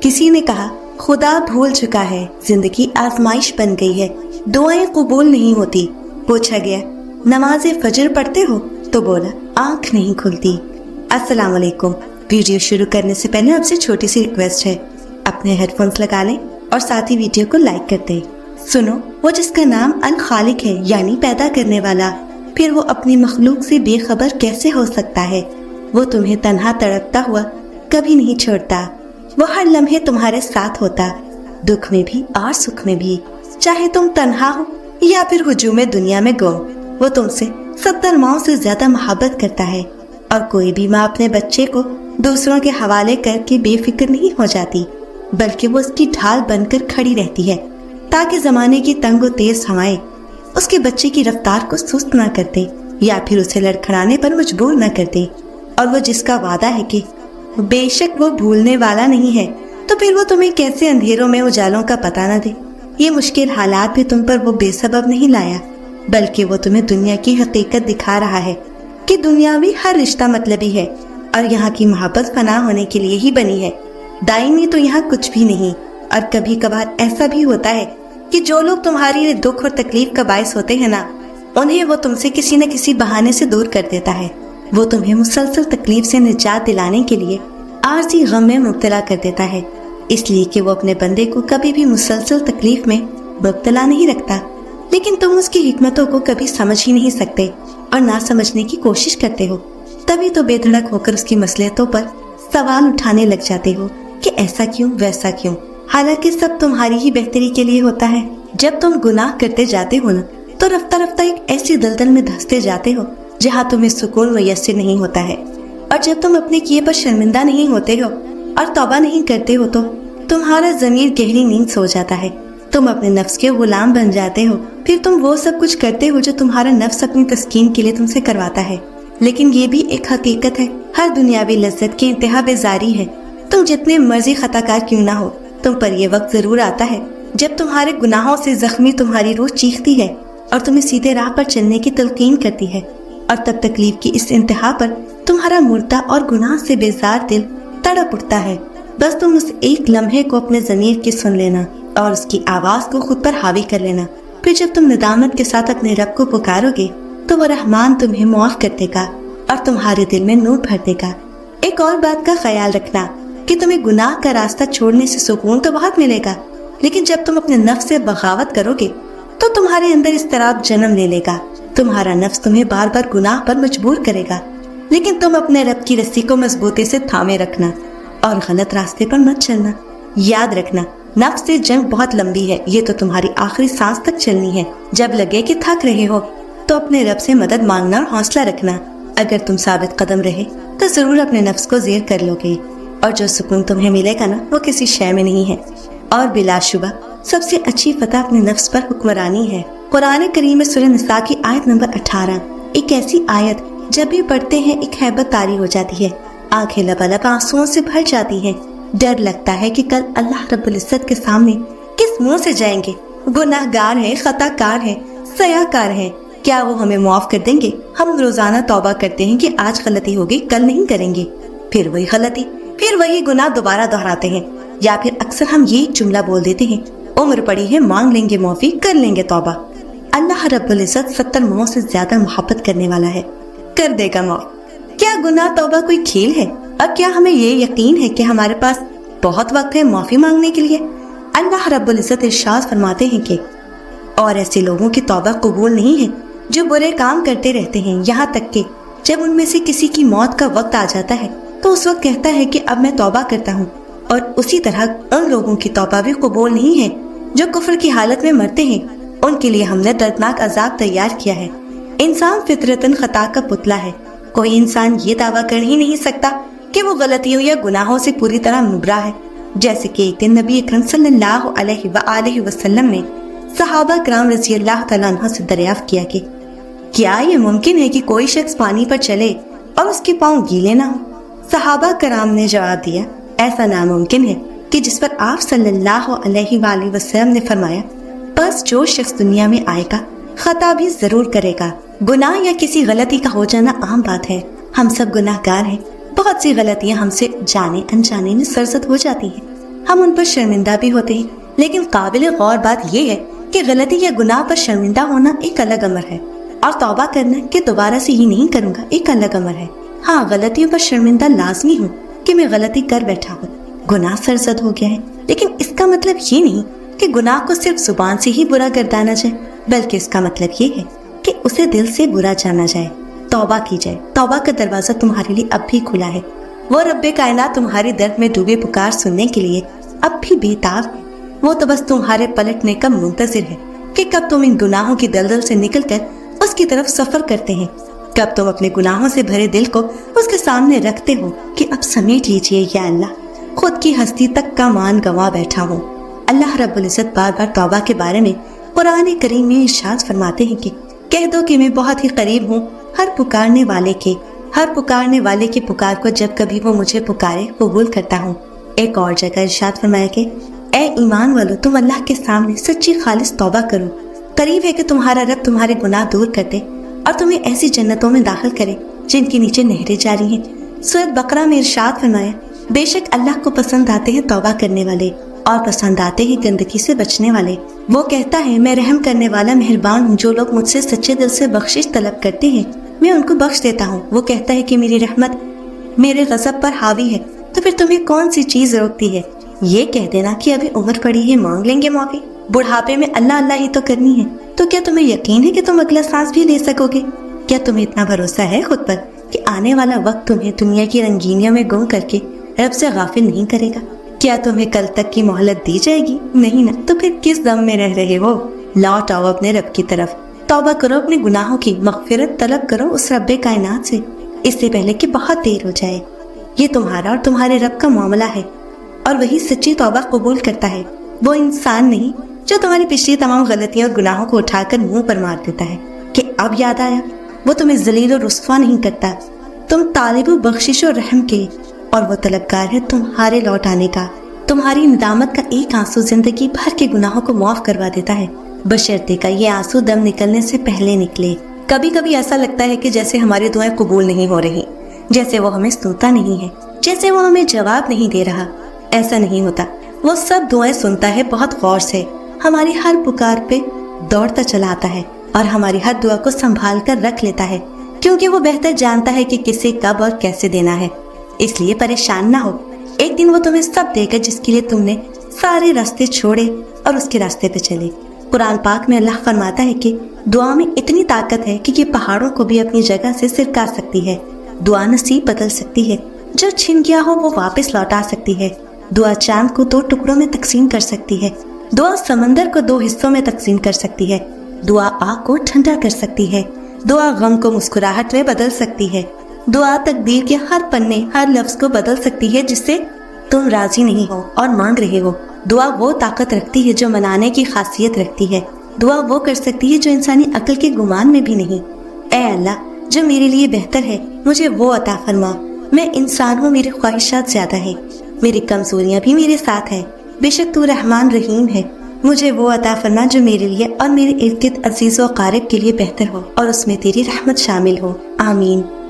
کسی نے کہا خدا بھول چکا ہے، زندگی آزمائش بن گئی ہے، دعائیں قبول نہیں ہوتی۔ پوچھا گیا نماز فجر پڑھتے ہو؟ تو بولا آنکھ نہیں کھلتی۔ السلام علیکم۔ ویڈیو شروع کرنے سے پہلے آپ سے چھوٹی سی ریکویسٹ ہے، اپنے ہیڈ فونز لگا لیں اور ساتھ ہی ویڈیو کو لائک کر دیں۔ سنو، وہ جس کا نام الخالق ہے یعنی پیدا کرنے والا، پھر وہ اپنی مخلوق سے بے خبر کیسے ہو سکتا ہے؟ وہ تمہیں تنہا تڑپتا ہوا کبھی نہیں چھوڑتا، وہ ہر لمحے تمہارے ساتھ ہوتا، دکھ میں بھی اور سکھ میں بھی، چاہے تم تنہا ہو یا پھر ہجوم دنیا میں گم۔ وہ تم سے 70 ماؤں سے زیادہ محبت کرتا ہے، اور کوئی بھی ماں اپنے بچے کو دوسروں کے حوالے کر کے بے فکر نہیں ہو جاتی، بلکہ وہ اس کی ڈھال بن کر کھڑی رہتی ہے تاکہ زمانے کی تنگ و تیز ہوائیں اس کے بچے کی رفتار کو سست نہ کر دے یا پھر اسے لڑکھڑانے پر مجبور نہ کر دے۔ اور وہ جس کا وعدہ ہے کہ بے شک وہ بھولنے والا نہیں ہے، تو پھر وہ تمہیں کیسے اندھیروں میں اجالوں کا پتہ نہ دے؟ یہ مشکل حالات بھی تم پر وہ بے سبب نہیں لایا، بلکہ وہ تمہیں دنیا کی حقیقت دکھا رہا ہے کہ دنیاوی ہر رشتہ مطلبی ہے اور یہاں کی محبت فنا ہونے کے لیے ہی بنی ہے، دائمی تو یہاں کچھ بھی نہیں۔ اور کبھی کبھار ایسا بھی ہوتا ہے کہ جو لوگ تمہاری دکھ اور تکلیف کا باعث ہوتے ہیں نا، انہیں وہ تم سے کسی نہ کسی بہانے سے دور کر دیتا ہے۔ وہ تمہیں مسلسل تکلیف سے نجات دلانے کے لیے عارضی غم میں مبتلا کر دیتا ہے، اس لیے کہ وہ اپنے بندے کو کبھی بھی مسلسل تکلیف میں مبتلا نہیں رکھتا، لیکن تم اس کی حکمتوں کو کبھی سمجھ ہی نہیں سکتے اور نہ سمجھنے کی کوشش کرتے ہو۔ تبھی تو بے دھڑک ہو کر اس کی مصلحتوں پر سوال اٹھانے لگ جاتے ہو کہ ایسا کیوں ویسا کیوں، حالانکہ سب تمہاری ہی بہتری کے لیے ہوتا ہے۔ جب تم گناہ کرتے جاتے ہو نا، تو رفتہ رفتہ ایک ایسی دلدل میں دھستے جاتے ہو جہاں تمہیں سکون میسر نہیں ہوتا ہے، اور جب تم اپنے کیے پر شرمندہ نہیں ہوتے ہو اور توبہ نہیں کرتے ہو تو تمہارا ضمیر گہری نیند سو جاتا ہے، تم اپنے نفس کے غلام بن جاتے ہو، پھر تم وہ سب کچھ کرتے ہو جو تمہارا نفس اپنی تسکین کے لیے تم سے کرواتا ہے۔ لیکن یہ بھی ایک حقیقت ہے، ہر دنیاوی لذت کی انتہا بیزاری ہے۔ تم جتنے مرضی خطا کار کیوں نہ ہو، تم پر یہ وقت ضرور آتا ہے جب تمہارے گناہوں سے زخمی تمہاری روح چیختی ہے اور تمہیں سیدھے راہ پر چلنے کی تلقین کرتی ہے، اور تب تکلیف کی اس انتہا پر تمہارا مردہ اور گناہ سے بیزار دل تڑپ اٹھتا ہے۔ بس تم اس ایک لمحے کو اپنے ضمیر کی سن لینا اور اس کی آواز کو خود پر حاوی کر لینا، پھر جب تم ندامت کے ساتھ اپنے رب کو پکارو گے تو وہ رحمان تمہیں معاف کر دے گا اور تمہارے دل میں نور بھر دے گا۔ ایک اور بات کا خیال رکھنا کہ تمہیں گناہ کا راستہ چھوڑنے سے سکون تو بہت ملے گا، لیکن جب تم اپنے نفس سے بغاوت کرو گے تو تمہارے اندر اضطراب جنم لے لے گا۔ تمہارا نفس تمہیں بار بار گناہ پر مجبور کرے گا، لیکن تم اپنے رب کی رسی کو مضبوطی سے تھامے رکھنا اور غلط راستے پر مت چلنا۔ یاد رکھنا، نفس سے جنگ بہت لمبی ہے، یہ تو تمہاری آخری سانس تک چلنی ہے۔ جب لگے کہ تھک رہے ہو تو اپنے رب سے مدد مانگنا اور حوصلہ رکھنا۔ اگر تم ثابت قدم رہے تو ضرور اپنے نفس کو زیر کر لو گے، اور جو سکون تمہیں ملے گا نا، وہ کسی شے میں نہیں ہے۔ اور بلا شبہ سب سے اچھی فتح اپنے نفس پر حکمرانی ہے۔ قرآن کریم میں سورہ نساء کی آیت نمبر 18 ایک ایسی آیت جب بھی پڑھتے ہیں ایک ہیبت طاری ہو جاتی ہے، آنکھیں لبالب آنسوؤں سے بھر جاتی ہیں، ڈر لگتا ہے کہ کل اللہ رب العزت کے سامنے کس منہ سے جائیں گے۔ گناہ گار ہیں، خطا کار ہیں، سیاہ کار ہیں، کیا وہ ہمیں معاف کر دیں گے؟ ہم روزانہ توبہ کرتے ہیں کہ آج غلطی ہوگی کل نہیں کریں گے، پھر وہی غلطی، پھر وہی گناہ دوبارہ دہراتے ہیں، یا پھر اکثر ہم یہ جملہ بول دیتے ہیں، عمر پڑی ہے، مانگ لیں گے معافی، کر لیں گے توبہ۔ اللہ رب العزت 70 ماؤں سے زیادہ محبت کرنے والا ہے، کر دے گا معاف۔ کیا گناہ توبہ کوئی کھیل ہے؟ اور کیا ہمیں یہ یقین ہے کہ ہمارے پاس بہت وقت ہے معافی مانگنے کے لیے؟ اللہ رب العزت ارشاد فرماتے ہیں کہ اور ایسے لوگوں کی توبہ قبول نہیں ہے جو برے کام کرتے رہتے ہیں، یہاں تک کہ جب ان میں سے کسی کی موت کا وقت آ جاتا ہے تو اس وقت کہتا ہے کہ اب میں توبہ کرتا ہوں۔ اور اسی طرح ان لوگوں کی توبہ بھی قبول نہیں ہے جو کفر کی حالت میں مرتے ہیں، ان کے لیے ہم نے دردناک عذاب تیار کیا ہے۔ انسان فطرتاً خطا کا پتلا ہے، کوئی انسان یہ دعویٰ کر ہی نہیں سکتا کہ وہ غلطیوں یا گناہوں سے پوری طرح مبرا ہے۔ جیسے کہ ایک دن نبی اکرم صلی اللہ علیہ وآلہ وسلم نے صحابہ کرام رضی اللہ تعالیٰ عنہ سے دریافت کیا کہ کیا یہ ممکن ہے کہ کوئی شخص پانی پر چلے اور اس کے پاؤں گیلے نہ ہوں؟ صحابہ کرام نے جواب دیا، ایسا ناممکن ہے کہ جس پر آپ صلی اللہ علیہ وآلہ وسلم نے فرمایا، بس جو شخص دنیا میں آئے گا خطا بھی ضرور کرے گا۔ گناہ یا کسی غلطی کا ہو جانا عام بات ہے، ہم سب گناہ گار ہیں، بہت سی غلطیاں ہم سے جانے انجانے میں سرزد ہو جاتی ہیں، ہم ان پر شرمندہ بھی ہوتے ہیں، لیکن قابل غور بات یہ ہے کہ غلطی یا گناہ پر شرمندہ ہونا ایک الگ امر ہے، اور توبہ کرنا کہ دوبارہ سے یہ نہیں کروں گا ایک الگ امر ہے۔ ہاں، غلطیوں پر شرمندہ لازمی ہوں کہ میں غلطی کر بیٹھا ہوں، گناہ سرزد ہو گیا ہے، لیکن اس کا مطلب یہ نہیں کہ گناہ کو صرف زبان سے ہی برا گردانا جائے، بلکہ اس کا مطلب یہ ہے کہ اسے دل سے برا جانا جائے، توبہ کی جائے۔ توبہ کا دروازہ تمہارے لیے اب بھی کھلا ہے۔ وہ رب کائنات تمہاری درد میں ڈوبے پکار سننے کے لیے اب بھی بےتاب ہے۔ وہ تو بس تمہارے پلٹنے کا منتظر ہے کہ کب تم ان گناہوں کی دلدل سے نکل کر اس کی طرف سفر کرتے ہیں، کب تم اپنے گناہوں سے بھرے دل کو اس کے سامنے رکھتے ہو کہ اب سمیٹ لیجئے یا اللہ، خود کی ہستی تک کا مان گنوا بیٹھا ہوں۔ اللہ رب العزت بار بار توبہ کے بارے میں قرآن کریم میں ارشاد فرماتے ہیں کہ کہہ دو کہ میں بہت ہی قریب ہوں ہر پکارنے والے کے پکار کو جب کبھی وہ مجھے پکارے قبول کرتا ہوں۔ ایک اور جگہ ارشاد فرمایا کہ اے ایمان والو، تم اللہ کے سامنے سچی خالص توبہ کرو، قریب ہے کہ تمہارا رب تمہارے گناہ دور کر دے اور تمہیں ایسی جنتوں میں داخل کرے جن کے نیچے نہریں جاری ہیں۔ سورۃ بقرہ میں ارشاد فرمایا بے شک اللہ کو پسند آتے ہیں توبہ کرنے والے اور پسند آتے ہیں گندگی سے بچنے والے۔ وہ کہتا ہے میں رحم کرنے والا مہربان ہوں، جو لوگ مجھ سے سچے دل سے بخشش طلب کرتے ہیں میں ان کو بخش دیتا ہوں۔ وہ کہتا ہے کہ میری رحمت میرے غضب پر حاوی ہے، تو پھر تمہیں کون سی چیز روکتی ہے؟ یہ کہہ دینا کہ ابھی عمر پڑی ہے، مانگ لیں گے معافی، بڑھاپے میں اللہ اللہ ہی تو کرنی ہے۔ تو کیا تمہیں یقین ہے کہ تم اگلا سانس بھی لے سکو گے؟ کیا تمہیں اتنا بھروسہ ہے خود پر کہ آنے والا وقت تمہیں دنیا کی رنگینیوں میں گم کر کے رب سے غافل نہیں کرے گا؟ کیا تمہیں کل تک کی مہلت دی جائے گی؟ نہیں نا، تو پھر کس دم میں رہ رہے ہو؟ لوٹ آؤ اپنے رب کی طرف، توبہ کرو، اپنے گناہوں کی مغفرت طلب کرو اس رب کائنات سے، اس سے پہلے کہ بہت دیر ہو جائے۔ یہ تمہارا اور تمہارے رب کا معاملہ ہے، اور وہی سچی توبہ قبول کرتا ہے۔ وہ انسان نہیں جو تمہاری پچھلی تمام غلطیاں اور گناہوں کو اٹھا کر منہ پر مار دیتا ہے کہ اب یاد آیا۔ وہ تمہیں ذلیل و رسوا نہیں کرتا، تم طالب و بخشش و رحم کے، اور وہ طلبگار ہے تمہارے لوٹ آنے کا۔ تمہاری ندامت کا ایک آنسو زندگی بھر کے گناہوں کو معاف کروا دیتا ہے، بشرطے کا یہ آنسو دم نکلنے سے پہلے نکلے۔ کبھی کبھی ایسا لگتا ہے کہ جیسے ہماری دعائیں قبول نہیں ہو رہی، جیسے وہ ہمیں سنتا نہیں ہے، جیسے وہ ہمیں جواب نہیں دے رہا۔ ایسا نہیں ہوتا، وہ سب دعائیں سنتا ہے بہت غور سے، ہماری ہر پکار پہ دوڑتا چلا آتا ہے اور ہماری ہر دعا کو سنبھال کر رکھ لیتا ہے، کیونکہ وہ بہتر جانتا ہے کہ کسے کب اور کیسے دینا ہے۔ اس لیے پریشان نہ ہو، ایک دن وہ تمہیں سب دے گا جس کے لیے تم نے سارے راستے چھوڑے اور اس کے راستے پہ چلے۔ قرآن پاک میں اللہ فرماتا ہے کہ دعا میں اتنی طاقت ہے کہ یہ پہاڑوں کو بھی اپنی جگہ سے سرکا سکتی ہے، دعا نصیب بدل سکتی ہے، جو چھن گیا ہو وہ واپس لوٹا سکتی ہے، دعا چاند کو 2 ٹکڑوں میں تقسیم کر سکتی ہے، دعا سمندر کو 2 حصوں میں تقسیم کر سکتی ہے، دعا آگ کو ٹھنڈا کر سکتی ہے، دعا غم کو مسکراہٹ میں بدل سکتی ہے، دعا تقدیر کے ہر پنے ہر لفظ کو بدل سکتی ہے جس سے تم راضی نہیں ہو اور مانگ رہے ہو۔ دعا وہ طاقت رکھتی ہے جو منانے کی خاصیت رکھتی ہے، دعا وہ کر سکتی ہے جو انسانی عقل کے گمان میں بھی نہیں۔ اے اللہ، جو میرے لیے بہتر ہے مجھے وہ عطا فرما۔ میں انسان ہوں، میری خواہشات زیادہ ہیں، میری کمزوریاں بھی میرے ساتھ ہیں، بے شک تو رحمان رحیم ہے۔ مجھے وہ عطا فرما جو میرے لیے اور میرے ارد گرد عزیز و قارب کے لیے بہتر ہو اور اس میں تیری رحمت شامل ہو۔ آمین۔